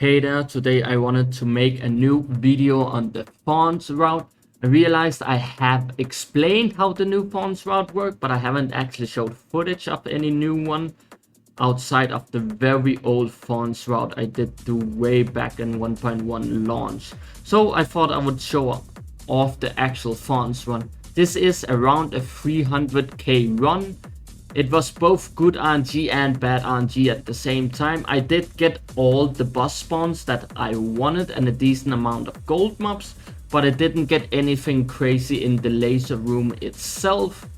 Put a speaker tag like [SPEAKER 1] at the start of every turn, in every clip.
[SPEAKER 1] Hey there, today I wanted to make a new video on the pawns route. I realized I have explained how the new pawns route work, but I haven't actually showed footage of any new one outside of the very old pawns route I did do way back in 1.1 launch. So I thought I would show off the actual pawns run. This is around a 300k run. It was both good RNG and bad RNG at the same time. I did get all the boss spawns that I wanted and a decent amount of gold mobs, but I didn't get anything crazy in the laser room itself.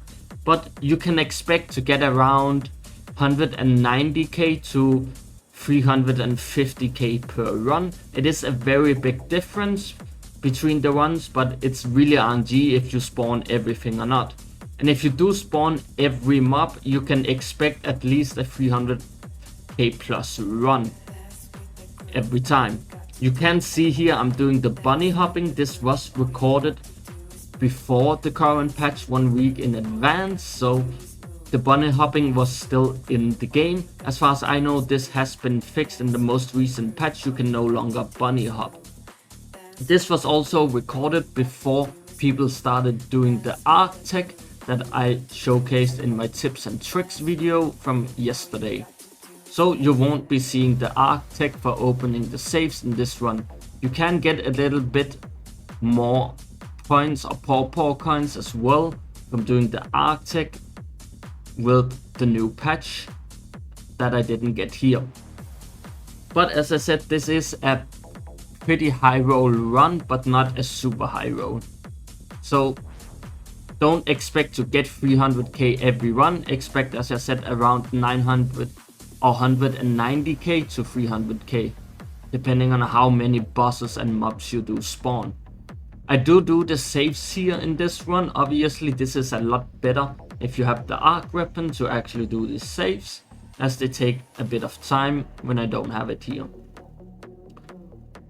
[SPEAKER 1] But you can expect to get around 190k to 350k per run. It is a very big difference between the runs, but it's really RNG if you spawn everything or not. And if you do spawn every mob, you can expect at least a 300k plus run every time. You can see here I'm doing the bunny hopping. This was recorded before the current patch 1 week in advance, so the bunny hopping was still in the game. As far as I know, this has been fixed in the most recent patch. You can no longer bunny hop. This was also recorded before people started doing the arc tech that I showcased in my tips and tricks video from yesterday. So you won't be seeing the arc tech for opening the safes in this run. You can get a little bit more points or paw coins as well from doing the arc tech with the new patch that I didn't get here. But as I said, this is a pretty high roll run, but not a super high roll. So don't expect to get 300k every run. Expect, as I said, around 900 or 190k to 300k, depending on how many bosses and mobs you do spawn. I do the saves here in this run. Obviously, this is a lot better if you have the arc weapon to actually do these saves, as they take a bit of time when I don't have it here.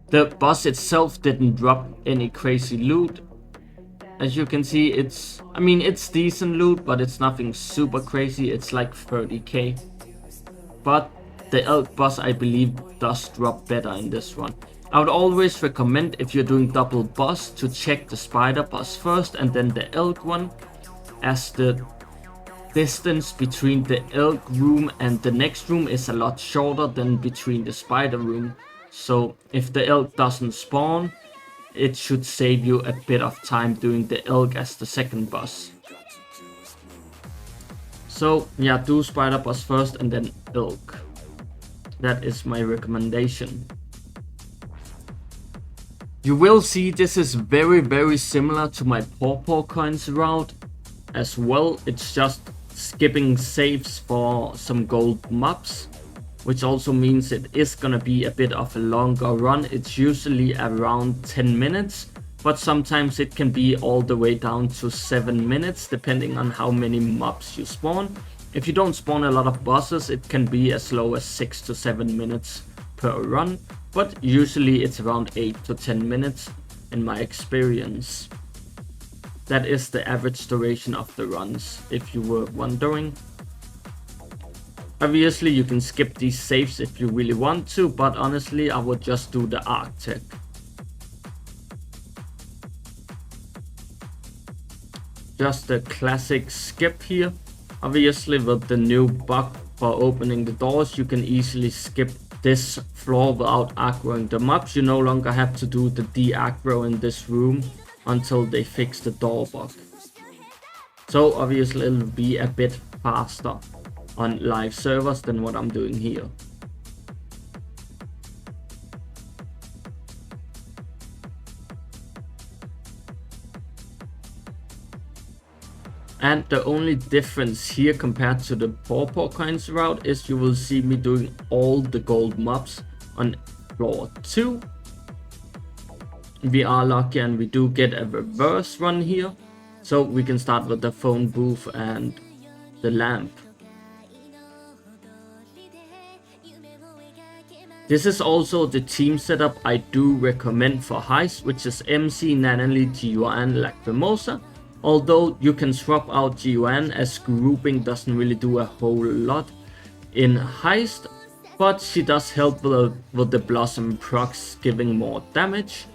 [SPEAKER 1] The boss itself didn't drop any crazy loot. As you can see, it's decent loot, but it's nothing super crazy. It's like 30k. But the elk boss, I believe, does drop better in this run. I would always recommend, if you're doing double boss, to check the spider boss first and then the elk one, as the distance between the elk room and the next room is a lot shorter than between the spider room. So if the elk doesn't spawn, it should save you a bit of time doing the elk as the second boss. So yeah, do spider boss first and then elk. That is my recommendation. You will see this is very similar to my paw coins route as well. It's just skipping saves for some gold mobs, which also means it is gonna be a bit of a longer run. It's usually around 10 minutes, but sometimes it can be all the way down to 7 minutes, depending on how many mobs you spawn. If you don't spawn a lot of bosses, it can be as low as 6 to 7 minutes per run, but usually it's around 8 to 10 minutes in my experience. That is the average duration of the runs, if you were wondering. Obviously, you can skip these saves if you really want to, but honestly, I would just do the arc tech. Just a classic skip here. Obviously, with the new bug for opening the doors, you can easily skip this floor without aggroing the mobs. You no longer have to do the de-aggro in this room until they fix the door bug. So obviously, it'll be a bit faster on live servers than what I'm doing here. And the only difference here compared to the paw coins route is you will see me doing all the gold mobs on floor 2. We are lucky and we do get a reverse run here, so we can start with the phone booth and the lamp. This is also the team setup I do recommend for Heist, which is MC, Nanali, GUN, Lacrimosa. Although you can swap out GUN, as grouping doesn't really do a whole lot in Heist. but she does help with the Blossom procs giving more damage.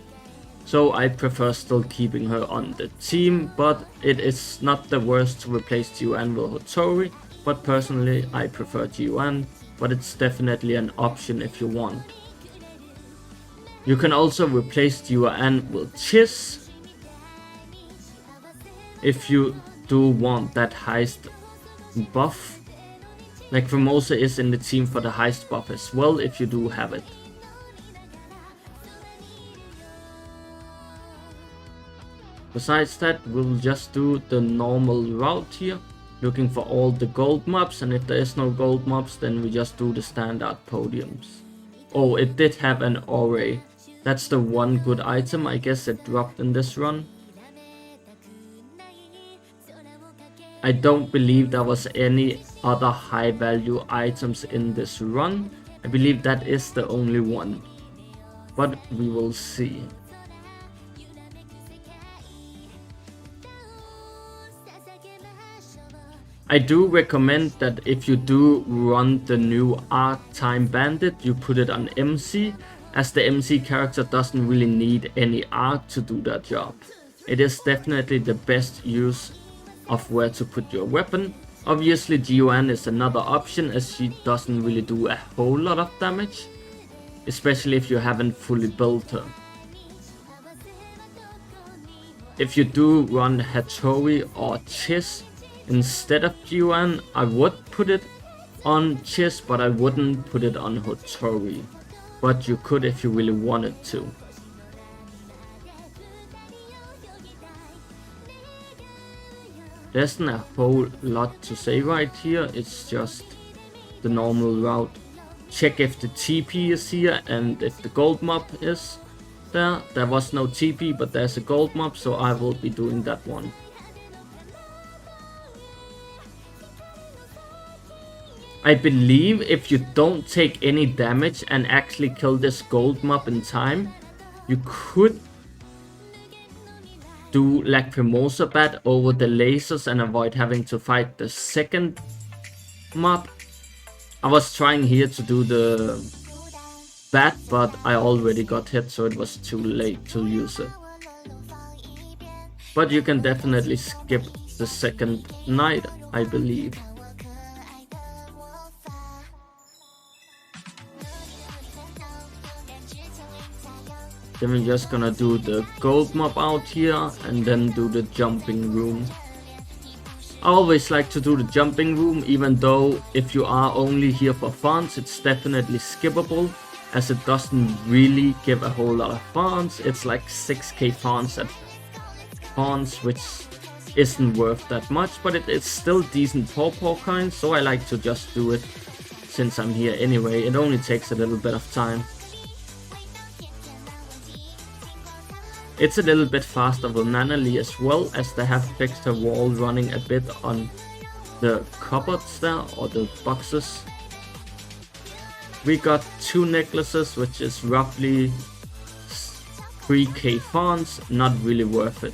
[SPEAKER 1] So I prefer still keeping her on the team, but it is not the worst to replace Jiuan with Hotori, but personally I prefer Jiuan, but it's definitely an option if you want. You can also replace Jiuan with Chiz if you do want that Heist buff. Like Formosa is in the team for the Heist buff as well if you do have it. Besides that, we'll just do the normal route here, looking for all the gold mobs, and if there is no gold mobs, then we just do the standard podiums. Oh, it did have an Ore. That's the one good item I guess it dropped in this run. I don't believe there was any other high value items in this run. I believe that is the only one, but we will see. I do recommend that if you do run the new Arc Time Bandit, you put it on MC, as the MC character doesn't really need any arc to do that job. It is definitely the best use of where to put your weapon. Obviously Jiuan is another option, as she doesn't really do a whole lot of damage, especially if you haven't fully built her. If you do run Hattori or Chiz instead of Jiuan, I would put it on Chiz, but I wouldn't put it on Hattori. But you could if you really wanted to. There isn't a whole lot to say right here, it's just the normal route. Check if the TP is here and if the gold mob is there. There was no TP, but there's a gold mob, so I will be doing that one. I believe if you don't take any damage and actually kill this gold mob in time, you could do Lacrimosa Bat over the lasers and avoid having to fight the second mob. I was trying here to do the bat, but I already got hit, so it was too late to use it. But you can definitely skip the second night, I believe. Then we're just gonna do the gold mob out here and then do the jumping room. I always like to do the jumping room, even though if you are only here for farms, it's definitely skippable, as it doesn't really give a whole lot of farms. It's like 6k farms at farms, which isn't worth that much, but it's still decent pawpaw coins, so I like to just do it since I'm here anyway. It only takes a little bit of time. It's a little bit faster with Nanalie as well, as they have fixed her wall running a bit on the cupboards there, or the boxes. We got 2 necklaces, which is roughly 3k fawns, not really worth it.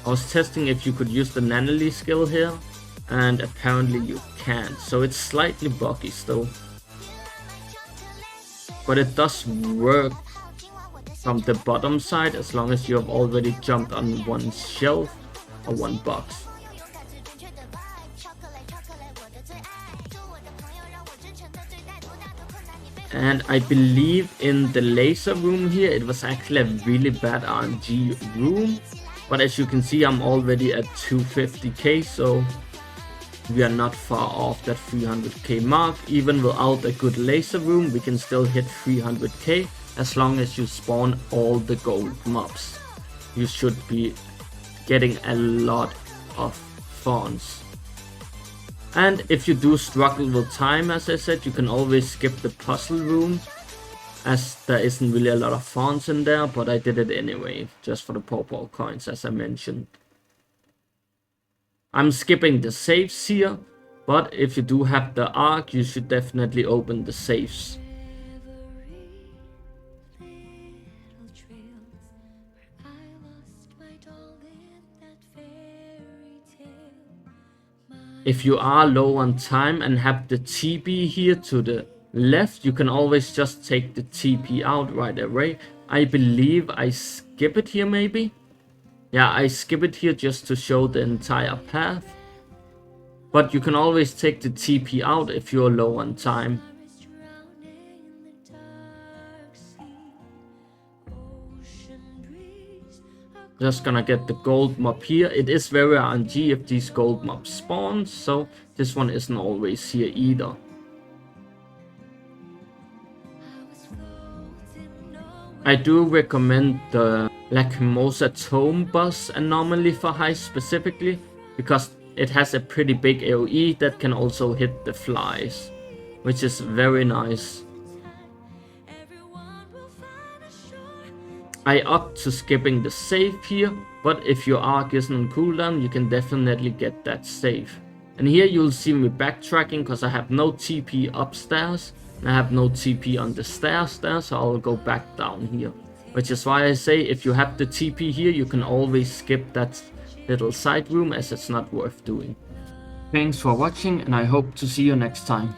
[SPEAKER 1] I was testing if you could use the Nanalie skill here, and apparently you can't, so it's slightly buggy still. But it does work from the bottom side, as long as you have already jumped on one shelf or one box. And I believe in the laser room here, it was actually a really bad RNG room. But as you can see, I'm already at 250k, so we are not far off that 300k mark. Even without a good laser room, we can still hit 300k. As long as you spawn all the gold mobs, you should be getting a lot of fawns. And if you do struggle with time, as I said, you can always skip the puzzle room, as there isn't really a lot of fawns in there, but I did it anyway, just for the pawpaw coins, as I mentioned. I'm skipping the safes here, but if you do have the arc, you should definitely open the safes. If you are low on time and have the TP here to the left, you can always just take the TP out right away. I believe I skip it here maybe. Yeah, I skip it here just to show the entire path. But you can always take the TP out if you're low on time. Just gonna get the gold mob here. It is very RNG if these gold mobs spawn, so this one isn't always here either. I do recommend the Lacrimosa Tome boss anomaly for Heist specifically, because it has a pretty big AoE that can also hit the flies, which is very nice. I opt to skipping the save here, but if your arc isn't on cooldown, you can definitely get that save. And here you'll see me backtracking because I have no TP upstairs, and I have no TP on the stairs there, so I'll go back down here. Which is why I say if you have the TP here, you can always skip that little side room, as it's not worth doing. Thanks for watching, and I hope to see you next time.